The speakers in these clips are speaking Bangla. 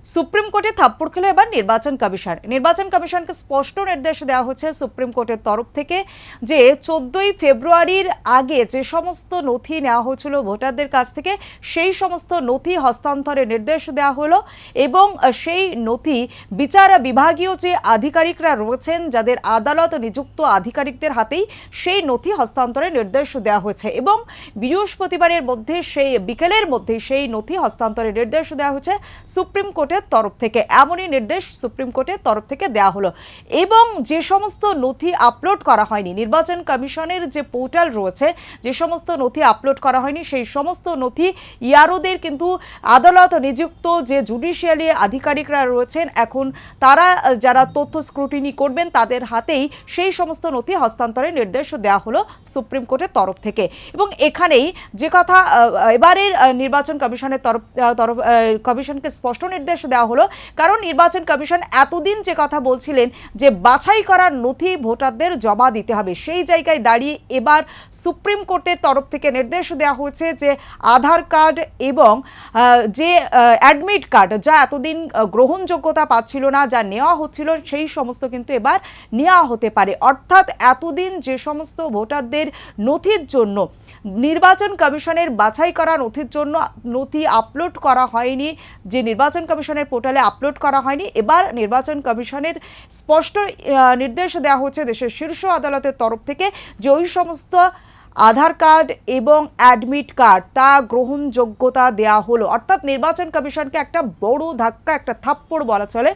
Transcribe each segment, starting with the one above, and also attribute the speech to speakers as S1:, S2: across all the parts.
S1: সুপ্রিম কোর্টে থাপ্পড় খেলো এবার নির্বাচন কমিশনকে স্পষ্ট নির্দেশ দেওয়া হচ্ছে সুপ্রিম কোর্টের তরফ থেকে যে 14ই ফেব্রুয়ারির আগে যে সমস্ত নথি নেওয়া হয়েছিল ভোটারদের কাছ থেকে সেই সমস্ত নথি হস্তান্তরের নির্দেশ দেওয়া হলো এবং সেই নথি বিচার বিভাগীয় যে আধিকারিকরা রয়েছেন যাদের আদালত নিযুক্ত আধিকারিকদের হাতেই সেই নথি হস্তান্তরের নির্দেশ দেওয়া হয়েছে এবং বৃহস্পতিবারের মধ্যে সেই বিকেলের মধ্যে সেই নথি হস্তান্তরের নির্দেশ দেওয়া হয়েছে সুপ্রিম কোর্টের তরফ থেকে। এমনই নির্দেশ সুপ্রিম কোর্টের তরফ থেকে দেওয়া হলো এবং যে সমস্ত নথি আপলোড করা হয়নি নির্বাচন কমিশনের যে পোর্টাল রয়েছে যে সমস্ত নথি আপলোড করা হয়নি সেই সমস্ত নথি ইয়ারোদের কিন্তু আদালত নিযুক্ত যে জুডিশিয়ারি আধিকারিকরা রয়েছেন এখন তারা যারা তথ্য স্ক্রুটিনি করবেন তাদের হাতেই সেই সমস্ত নথি হস্তান্তরের নির্দেশ দেওয়া হলো সুপ্রিম কোর্টের তরফ থেকে। এবং এখানেই যে কথা এবারের নির্বাচন কমিশনের কমিশনকে স্পষ্ট নির্দেশ দেওয়া হলো, কারণ নির্বাচন কমিশন এতদিন যে কথা বলছিলেন যে বাছাই করা নথি ভোটারদের জমা দিতে হবে, সেই জায়গায় দাঁড়িয়ে এবার সুপ্রিম কোর্টের তরফ থেকে নির্দেশ দেওয়া হয়েছে যে আধার কার্ড এবং যে অ্যাডমিট কার্ড যা এতদিন গ্রহণযোগ্যতা পাচ্ছিল না, যা নেওয়া হচ্ছিল সেই সমস্ত কিন্তু এবার নেওয়া হতে পারে। অর্থাৎ এতদিন যে সমস্ত ভোটারদের নথির জন্য নির্বাচন কমিশনের বাছাই করা নথির জন্য নথি আপলোড করা হয়নি, যে নির্বাচন কমিশনের পোর্টালে আপলোড করা হয়নি, এবার নির্বাচন কমিশনের স্পষ্ট নির্দেশ দেওয়া হচ্ছে দেশের শীর্ষ আদালতের তরফ থেকে যে ওই সমস্ত আধার কার্ড এবং অ্যাডমিট কার্ড তা গ্রহণযোগ্যতা দেওয়া হলো। অর্থাৎ নির্বাচন কমিশনকে একটা বড় ধাক্কা, একটা থাপ্পড় বলা চলে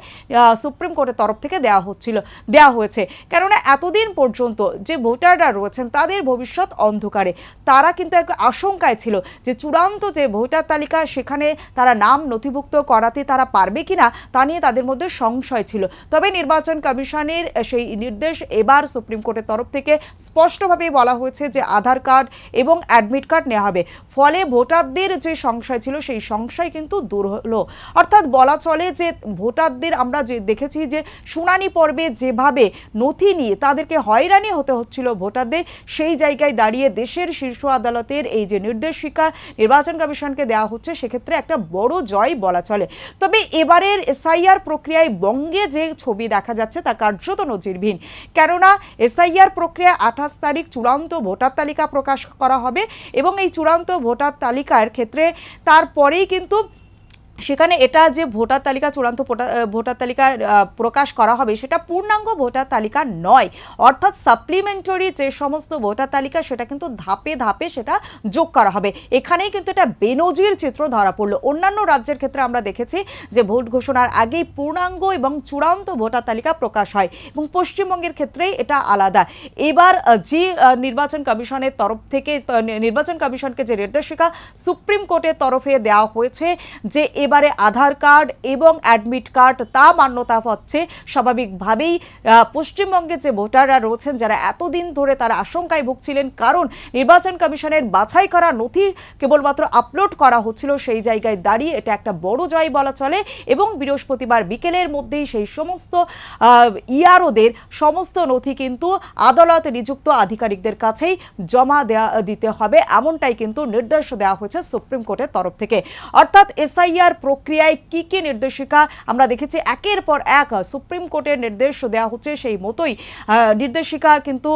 S1: সুপ্রিম কোর্টের তরফ থেকে দেওয়া হয়েছে। কেননা এতদিন পর্যন্ত যে ভোটাররা রয়েছেন তাদের ভবিষ্যৎ অন্ধকারে, তারা কিন্তু এক আশঙ্কায় ছিল যে চূড়ান্ত যে ভোটার তালিকা সেখানে তারা নাম নথিভুক্ত করাতে তারা পারবে কিনা তা নিয়ে তাদের মধ্যে সংশয় ছিল। তবে নির্বাচন কমিশনের সেই নির্দেশ এবার সুপ্রিম কোর্টের তরফ থেকে স্পষ্টভাবেই বলা হয়েছে যে আধার কার্ড এবং অ্যাডমিট কার্ড নেওয়া হবে। ফলে ভোটারদের যে সংশয় ছিল সেই সংশয় কিন্তু দূর হলো। অর্থাৎ বলা চলে যে ভোটারদের আমরা যে দেখেছি যে শুনানি পর্বে যেভাবে নথি নিয়ে তাদেরকে হয়রানি হতে হচ্ছিল ভোটারদের, সেই জায়গায় দাঁড়িয়ে দেশের শীর্ষ আদালতের এই যে নির্দেশিকা নির্বাচন কমিশনকে দেওয়া হচ্ছে সেক্ষেত্রে একটা বড় জয় বলা চলে। তবে এবারের এসআইআর প্রক্রিয়ায় বঙ্গে যে ছবি দেখা যাচ্ছে তা কার্যত নজিরবিহীন। কেননা এসআইআর প্রক্রিয়ায় 28 তারিখ চূড়ান্ত ভোটার তালিকা প্রকাশ করা হবে এবং এই চূড়ান্ত ভোটার তালিকার ক্ষেত্রে তারপরেই কিন্তু সেখানে এটা যে ভোটার তালিকা চূড়ান্ত ভোটার তালিকা প্রকাশ করা হবে সেটা পূর্ণাঙ্গ ভোটার তালিকা নয়, অর্থাৎ সাপ্লিমেন্টারি যে সমস্ত ভোটার তালিকা সেটা কিন্তু ধাপে ধাপে সেটা যোগ করা হবে। এখানেই কিন্তু এটা বেনজির চিত্র ধরা পড়লো। অন্যান্য রাজ্যের ক্ষেত্রে আমরা দেখেছি যে ভোট ঘোষণার আগেই পূর্ণাঙ্গ এবং চূড়ান্ত ভোটার তালিকা প্রকাশ হয় এবং পশ্চিমবঙ্গের ক্ষেত্রেই এটা আলাদা। এবার যে নির্বাচন কমিশনের তরফ থেকে নির্বাচন কমিশনকে যে নির্দেশিকা সুপ্রিম কোর্টের তরফে দেওয়া হয়েছে যে এবারে আধার কার্ড এবং অ্যাডমিট কার্ড তা মান্যতা পাচ্ছে, স্বাভাবিকভাবেই পশ্চিমবঙ্গে যে ভোটাররা রয়েছেন যারা এতদিন ধরে তারা আশঙ্কায় ভুগছিলেন কারণ নির্বাচন কমিশনের বাছাই করা নথি কেবলমাত্র আপলোড করা হচ্ছিল, সেই জায়গায় দাঁড়িয়ে এটা একটা বড় জয় বলা চলে এবং বৃহস্পতিবার বিকেলের মধ্যেই সেই সমস্ত ইয়ারোদের সমস্ত নথি কিন্তু আদালত নিযুক্ত আধিকারিকদের কাছেই জমা দিতে হবে, এমনটাই কিন্তু নির্দেশ দেওয়া হয়েছে সুপ্রিম কোর্টের তরফ থেকে। অর্থাৎ এসআইআর প্রক্রিয়ায় কি কি নির্দেশিকা আমরা দেখেছি একের পর এক সুপ্রিম কোর্টের নির্দেশ দেওয়া হচ্ছে, সেই মতোই নির্দেশিকা কিন্তু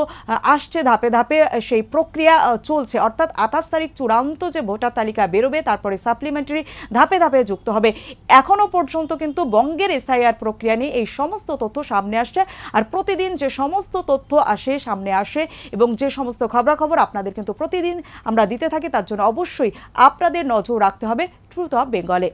S1: আসছে ধাপে ধাপে, সেই প্রক্রিয়া চলছে। অর্থাৎ 28 তারিখ চূড়ান্ত যে ভোটার তালিকা বেরোবে, তারপরে সাপ্লিমেন্টারি ধাপে ধাপে যুক্ত হবে। এখনো পর্যন্ত কিন্তু বঙ্গের এসআইআর প্রক্রিয়া নিয়ে এই সমস্ত তথ্য সামনে আসছে, আর প্রতিদিন যে সমস্ত তথ্য সামনে আসে এবং যে সমস্ত খবরাখবর আপনাদের কিন্তু প্রতিদিন আমরা দিতে থাকি, তার জন্য অবশ্যই আপনাদের নজর রাখতে হবে ট্রুথ অফ বেঙ্গলে।